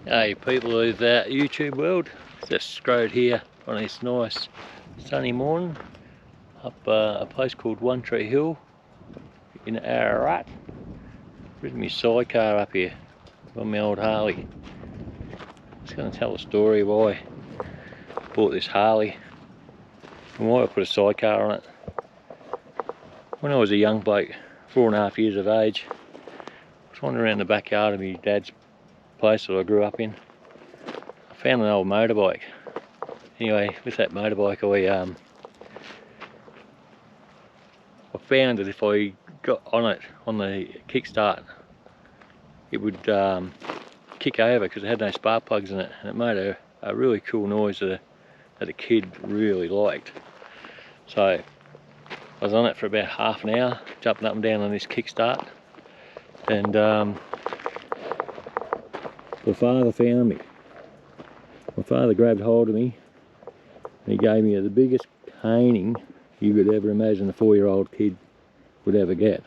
Hey people of the YouTube world, just strode here on this nice sunny morning up a place called One Tree Hill in Ararat. Ridden my sidecar up here on my old Harley. Just going to tell a story why I bought this Harley and why I put a sidecar on it. When I was a young bloke, 4.5 years of age, I was wandering around the backyard of my dad's place that I grew up in. I found an old motorbike. Anyway, with that motorbike I found that if I got on it on the kickstart, it would kick over because it had no spark plugs in it, and it made a really cool noise that a kid really liked. So I was on it for about half an hour, jumping up and down on this kickstart, and my father found me. My father grabbed hold of me and he gave me the biggest caning you could ever imagine a 4-year-old kid would ever get.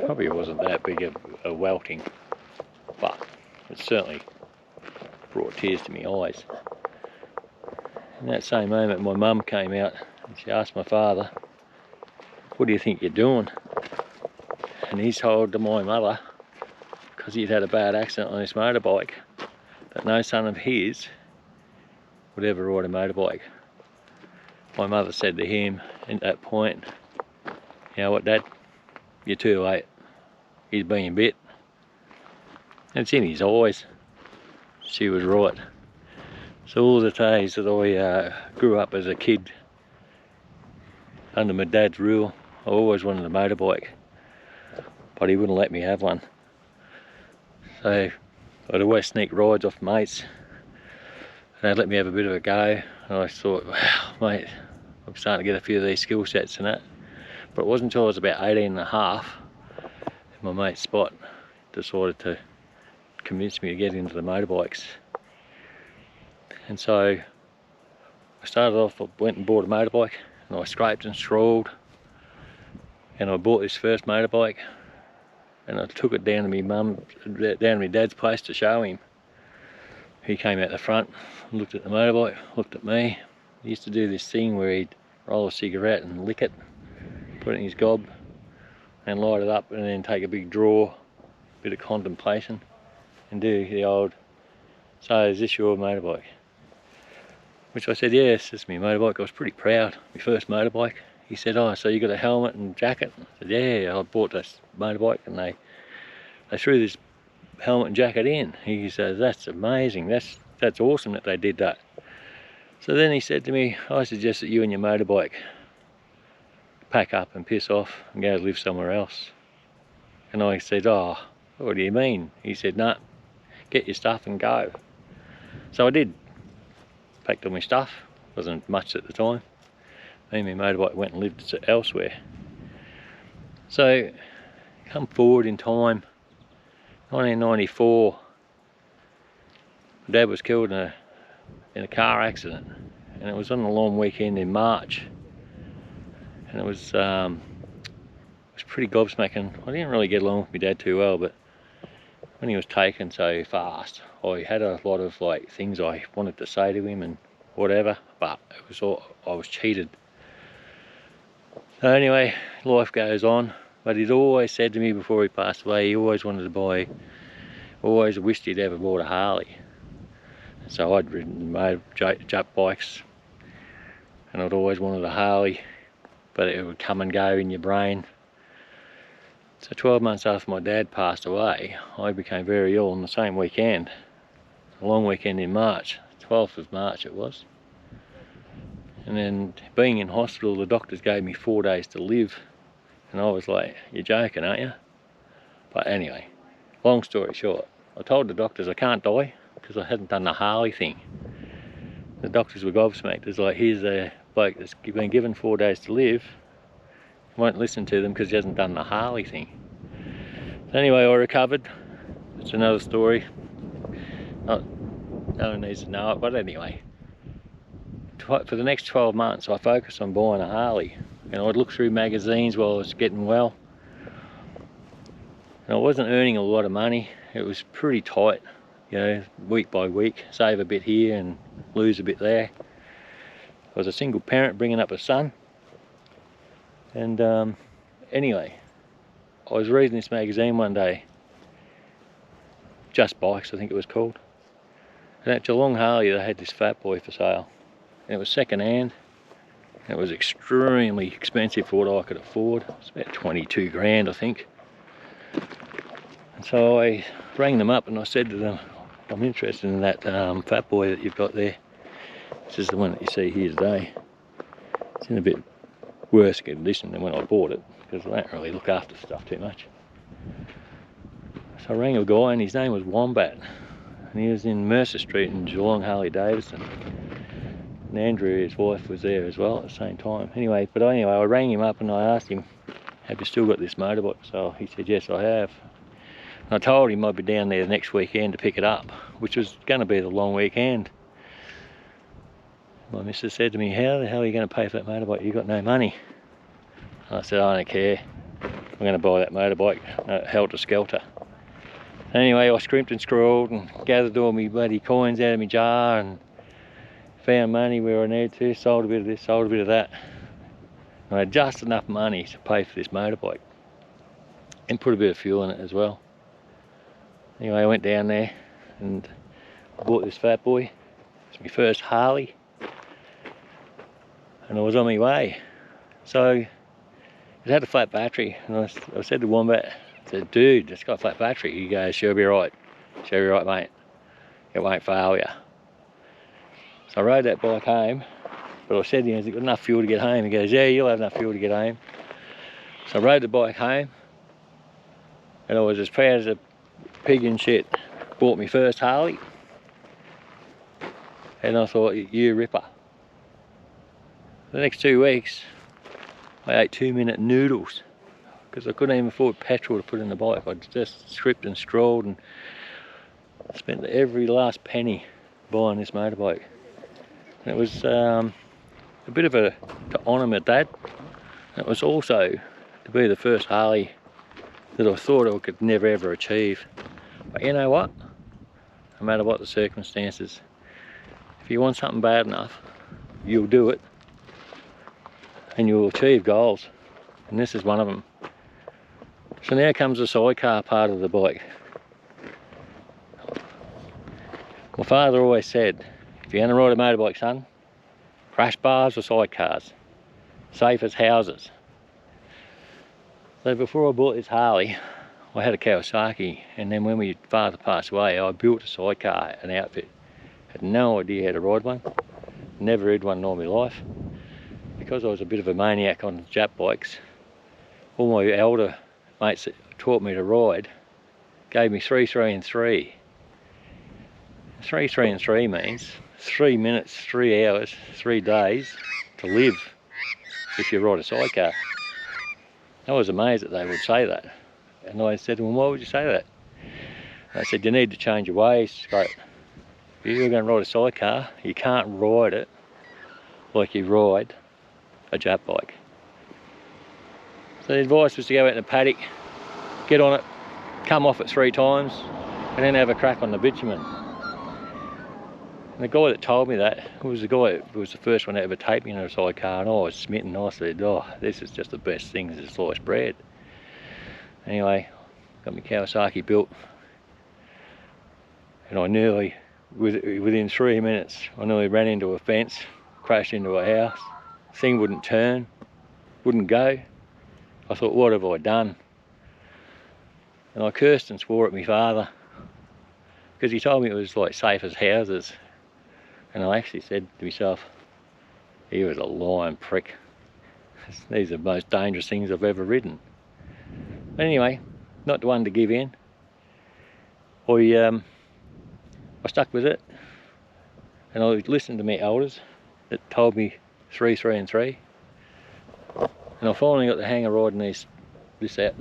Probably wasn't that big a welting, but it certainly brought tears to my eyes. In that same moment, my mum came out and she asked my father, "What do you think you're doing?" And he told my mother, because he'd had a bad accident on his motorbike, that no son of his would ever ride a motorbike. My mother said to him at that point, "You know what, Dad, you're too late. He's being bit." And it's in his eyes. She was right. So all the days that I grew up as a kid under my dad's rule, I always wanted a motorbike, but he wouldn't let me have one. So I'd always sneak rides off mates, and they'd let me have a bit of a go, and I thought, wow mate, I'm starting to get a few of these skill sets and that. But it wasn't until I was about 18 and a half, my mate Spot decided to convince me to get into the motorbikes. And so I started off, I went and bought a motorbike, and I scraped and scrawled, and I bought this first motorbike, and I took it down to my dad's place to show him. He came out the front, looked at the motorbike, looked at me. He used to do this thing where he'd roll a cigarette and lick it, put it in his gob and light it up, and then take a big draw, bit of contemplation, and do the old, "So is this your motorbike?" Which I said, "Yes, this is my motorbike." I was pretty proud, my first motorbike. He said, "Oh, so you got a helmet and jacket?" I said, "Yeah, I bought this motorbike and they threw this helmet and jacket in." He says, "That's amazing, that's awesome that they did that." So then he said to me, "I suggest that you and your motorbike pack up and piss off and go live somewhere else." And I said, "Oh, what do you mean?" He said, "Nah, get your stuff and go." So I did. Packed all my stuff, wasn't much at the time. Me and my motorbike went and lived elsewhere. So, come forward in time, 1994, my dad was killed in a car accident, and it was on a long weekend in March, and it was pretty gobsmacking. I didn't really get along with my dad too well, but when he was taken so fast, I had a lot of things I wanted to say to him and whatever, but it was all, I was cheated. So anyway, life goes on, but he'd always said to me before he passed away, he always wanted to buy, always wished he'd ever bought a Harley. So I'd ridden jump bikes, and I'd always wanted a Harley, but it would come and go in your brain. So 12 months after my dad passed away, I became very ill on the same weekend, a long weekend in March, 12th of March it was. And then being in hospital, the doctors gave me 4 days to live, and I was like, "You're joking, aren't you?" But anyway, long story short, I told the doctors I can't die because I hadn't done the Harley thing. The doctors were gobsmacked. It's like, here's a bloke that's been given 4 days to live, won't listen to them because he hasn't done the Harley thing. So anyway, I recovered. It's another story. No one needs to know it, but anyway. For the next 12 months, I focused on buying a Harley, and I'd look through magazines while I was getting well. And I wasn't earning a lot of money. It was pretty tight. you know, week by week, save a bit here and lose a bit there. I was a single parent bringing up a son, and anyway, I was reading this magazine one day, Just Bikes I think it was called, and at Geelong Harley they had this fat boy for sale, and it was second hand. It was extremely expensive for what I could afford. It's about 22 grand I think. And so I rang them up and I said to them, I'm interested in that fat boy that you've got there. This is the one that you see here today. It's in a bit worse condition than when I bought it, because I don't really look after stuff too much. So I rang a guy and his name was Wombat, and he was in Mercer Street in Geelong Harley Davidson. And Andrew, his wife, was there as well at the same time. Anyway, I rang him up and I asked him, have you still got this motorbike? So he said, yes, I have. And I told him I'd be down there the next weekend to pick it up, which was going to be the long weekend. My missus said to me, how the hell are you going to pay for that motorbike? You've got no money. And I said, I don't care. I'm going to buy that motorbike, helter skelter. Anyway, I scrimped and scrawled and gathered all my bloody coins out of my jar and found money where I needed to, sold a bit of this, sold a bit of that. And I had just enough money to pay for this motorbike and put a bit of fuel in it as well. Anyway, I went down there and I bought this fat boy. It's my first Harley, and I was on my way. So it had a flat battery, and I said to Wombat, I said, dude, it's got a flat battery. He goes, she'll be right. She'll be right, mate. It won't fail you. So I rode that bike home, but I said to him, has it got enough fuel to get home? He goes, yeah, you'll have enough fuel to get home. So I rode the bike home, and I was as proud as a pig in shit. Bought my first Harley, and I thought, you ripper. The next 2 weeks, I ate 2-minute noodles, because I couldn't even afford petrol to put in the bike. I just scripted and scrawled and spent every last penny buying this motorbike. And it was a bit of to honour my dad. It was also to be the first Harley that I thought I could never ever achieve. But you know what? No matter what the circumstances, if you want something bad enough, you'll do it and you'll achieve goals. And this is one of them. So now comes the sidecar part of the bike. My father always said, if you're going to ride a motorbike, son, crash bars or sidecars, safe as houses. So before I bought this Harley, I had a Kawasaki, and then when my father passed away, I built a sidecar, an outfit. Had no idea how to ride one, never rid one in all my life. Because I was a bit of a maniac on Jap bikes, all my elder mates that taught me to ride gave me 3, 3 and 3. 3, 3 and 3 means 3 minutes, 3 hours, 3 days to live if you ride a sidecar. I was amazed that they would say that. And I said to them, why would you say that? And they said, you need to change your ways, scope. If you're going to ride a sidecar, you can't ride it like you ride a Jap bike. So the advice was to go out in the paddock, get on it, come off it 3 times, and then have a crack on the bitumen. And the guy that told me that was the guy that was the first one to ever take me in a sidecar, and I was smitten. I said, oh, this is just the best thing since sliced bread. Anyway, got my Kawasaki built, and I nearly, within 3 minutes, I nearly ran into a fence, crashed into a house. Thing wouldn't turn, wouldn't go. I thought, what have I done? And I cursed and swore at my father, because he told me it was like safe as houses. And I actually said to myself, he was a lying prick. These are the most dangerous things I've ever ridden. But anyway, not the one to give in. I stuck with it, and I listened to my elders that told me 3, 3 and 3. And I finally got the hang of riding these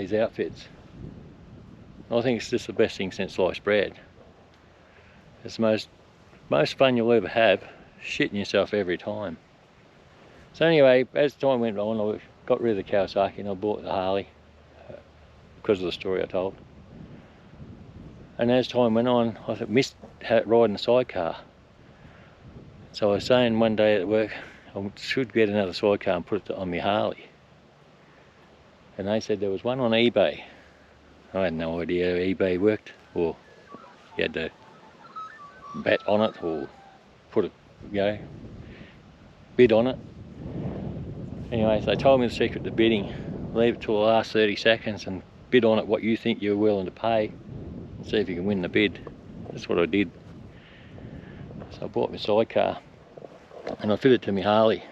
outfits. I think it's just the best thing since sliced bread. It's the most fun you'll ever have, shitting yourself every time. So anyway, as time went on, I got rid of the Kawasaki and I bought the Harley because of the story I told. And as time went on, I missed riding a sidecar. So I was saying one day at work, I should get another sidecar and put it on my Harley. And they said there was one on eBay. I had no idea how eBay worked, or you had to bet on it, or put a bid on it. Anyway, so they told me the secret to bidding. Leave it till the last 30 seconds and bid on it what you think you're willing to pay, and see if you can win the bid. That's what I did. So I bought my sidecar and I fitted it to my Harley.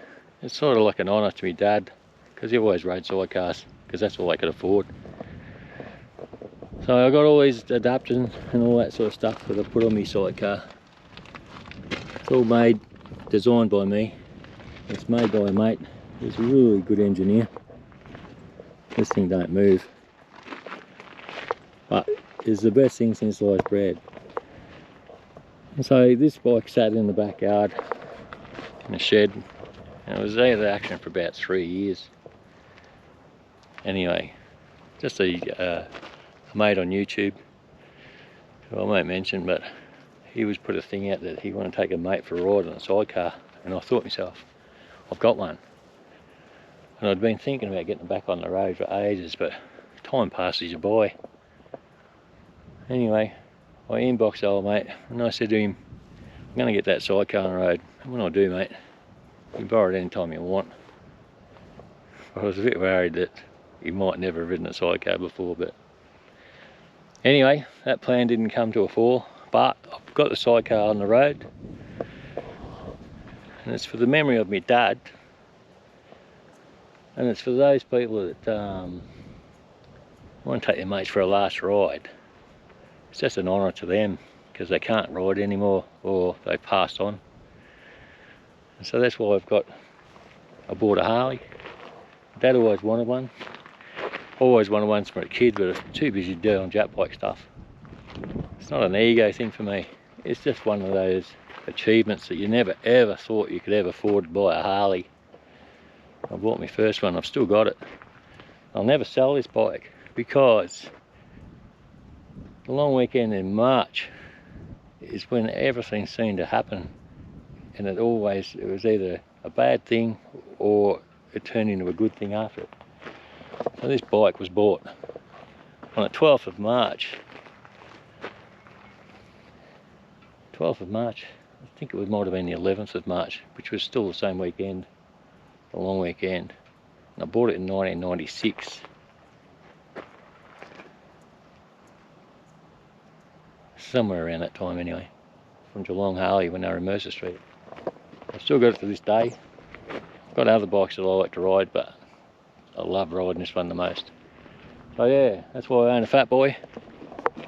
It's sort of like an honour to my dad, because he always rode sidecars, because that's all I could afford. So I got all these adapters and all that sort of stuff that I put on my sidecar. It's all made, designed by me. It's made by a mate. He's a really good engineer. This thing don't move, but it's the best thing since sliced bread. And so this bike sat in the backyard in a shed, and it was out of action for about 3 years. Anyway, just a mate on YouTube, who I won't mention, but he was put a thing out that he wanted to take a mate for a ride on a sidecar, and I thought to myself, I've got one. And I'd been thinking about getting back on the road for ages, but time passes you by. Anyway, I inboxed the old mate and I said to him, I'm going to get that sidecar on the road. And when I do, mate, you can borrow it any time you want. I was a bit worried that he might never have ridden a sidecar before, but anyway, that plan didn't come to a fore, but I've got the sidecar on the road, and it's for the memory of my dad, and it's for those people that want to take their mates for a last ride. It's just an honour to them, because they can't ride anymore, or they've passed on. And so that's why I bought a Harley. Dad always wanted one. Always wanted one from a kid, but I was too busy doing jet bike stuff. It's not an ego thing for me. It's just one of those achievements that you never ever thought you could ever afford to buy a Harley. I bought my first one. I've still got it. I'll never sell this bike, because the long weekend in March is when everything seemed to happen, and it was either a bad thing or it turned into a good thing after it. So this bike was bought on the 12th of March. 12th of March, I think it might have been the 11th of March, which was still the same weekend, the long weekend. And I bought it in 1996. Somewhere around that time anyway, from Geelong Harley when they were in Mercer Street. I've still got it to this day. I've got other bikes that I like to ride, but I love riding this one the most. So yeah, that's why I own a Fat Boy.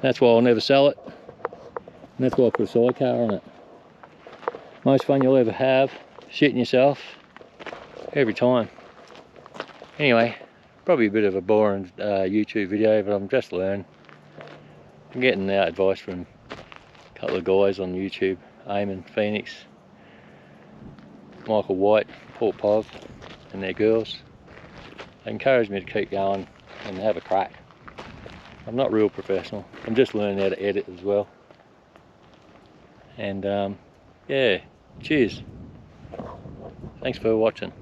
That's why I'll never sell it. And that's why I put a sidecar on it. Most fun you'll ever have, shitting yourself every time. Anyway, probably a bit of a boring YouTube video, but I'm just learning. I'm getting advice from a couple of guys on YouTube, Eamon, Phoenix, Michael White, Paul Pov, and their girls. They encourage me to keep going and have a crack. I'm not real professional. I'm just learning how to edit as well. And yeah, cheers. Thanks for watching.